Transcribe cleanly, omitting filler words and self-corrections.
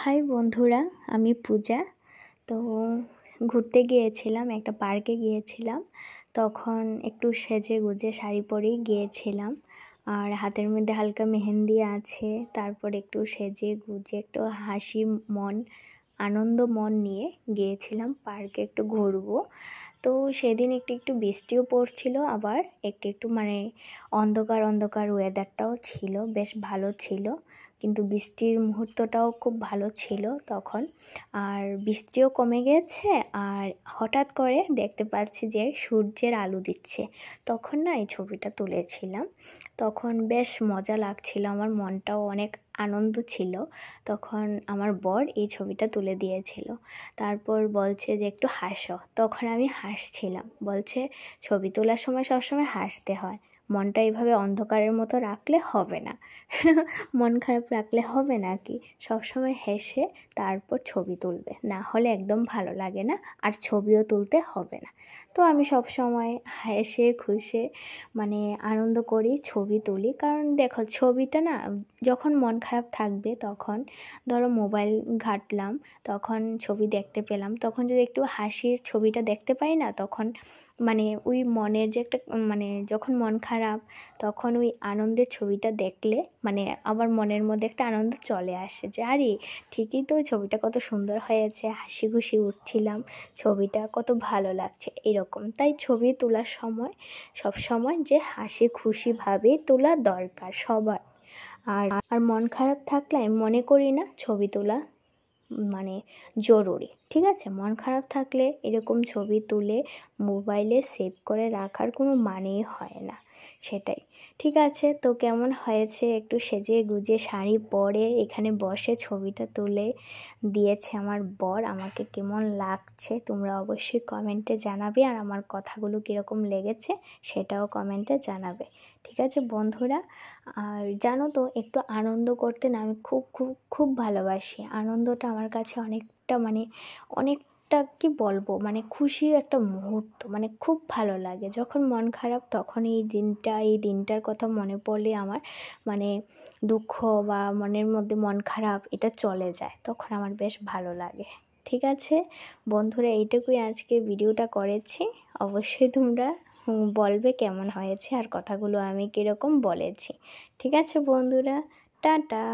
High বন্ধুরা, আমি পূজা। তো ঘুরতে গিয়েছিলাম, একটা পার্কে গিয়েছিলাম। তখন একটু সেজে গুজে শাড়ি পরেই গিয়েছিলাম, আর হাতের মধ্যে হালকা মেহেন্দি আছে। তারপর একটু সেজে গুজে একটু হাসি মন, আনন্দ মন নিয়ে গিয়েছিলাম পার্কে একটু ঘুরবো। তো সেদিন একটু একটু বৃষ্টিও পড়ছিল, আবার একটু একটু অন্ধকার অন্ধকার ওয়েদারটাও ছিল, বেশ ভালো ছিল। কিন্তু বৃষ্টির মুহূর্তটাও খুব ভালো ছিল তখন। আর বৃষ্টিও কমে গেছে, আর হঠাৎ করে দেখতে পাচ্ছি যে সূর্যের আলো দিচ্ছে। তখন না এই ছবিটা তুলেছিলাম। তখন বেশ মজা লাগছিল, আমার মনটাও অনেক আনন্দ ছিল। তখন আমার বর এই ছবিটা তুলে দিয়েছিল। তারপর বলছে যে একটু হাসো, তখন আমি হাসছিলাম। বলছে ছবি তোলার সময় সবসময় হাসতে হয়, মনটা এইভাবে অন্ধকারের মতো রাখলে হবে না। মন খারাপ রাখলে হবে নাকি, সবসময় হেসে তারপর ছবি তুলবে, না হলে একদম ভালো লাগে না, আর ছবিও তুলতে হবে না। তো আমি সব সময় হেসে খুশে আনন্দ করি, ছবি তুলি। কারণ দেখো, ছবিটা না, যখন মন খারাপ থাকবে তখন ধরো মোবাইল ঘাঁটলাম, তখন ছবি দেখতে পেলাম, তখন যদি একটু হাসির ছবিটা দেখতে পাই না, তখন ওই মনের যে একটা যখন মন খারাপ, তখন ওই আনন্দের ছবিটা দেখলে আমার মনের মধ্যে একটা আনন্দ চলে আসে যে আরে ঠিকই তো, ছবিটা কত সুন্দর হয়েছে, হাসি খুশি উঠছিলাম, ছবিটা কত ভালো লাগছে এরকম। তাই ছবি তোলার সময় সব সময় যে হাসি খুশিভাবেই তোলা দরকার সবার। আর মন খারাপ থাকলে আমি মনে করি না ছবি তোলা জরুরি। ঠিক আছে, মন খারাপ থাকলে এরকম ছবি তুলে মোবাইলে সেভ করে রাখার কোনো মানেই হয় না। সেটাই। ঠিক আছে, তো কেমন হয়েছে, একটু সেজে গুজে শাড়ি পরে এখানে বসে ছবিটা তুলে দিয়েছে আমার বর, আমাকে কেমন লাগছে তোমরা অবশ্যই কমেন্টে জানাবে, আর আমার কথাগুলো কীরকম লেগেছে সেটাও কমেন্টে জানাবে। ঠিক আছে বন্ধুরা, আর জানো তো, একটু আনন্দ করতে না আমি খুব খুব খুব ভালোবাসি। আনন্দটা আমার কাছে অনেকটা অনেকটা কি বলবো, খুশির একটা মুহূর্ত, খুব ভালো লাগে। যখন মন খারাপ তখন এই দিনটার কথা মনে পড়লে আমার দুঃখ বা মনের মধ্যে মন খারাপ এটা চলে যায়, তখন আমার বেশ ভালো লাগে। ঠিক আছে বন্ধুরা, এইটুকুই আজকে ভিডিওটা করেছি। অবশ্যই তোমরা বলবে কেমন হয়েছে, আর কথাগুলো আমি কীরকম বলেছি। ঠিক আছে বন্ধুরা, টাটা।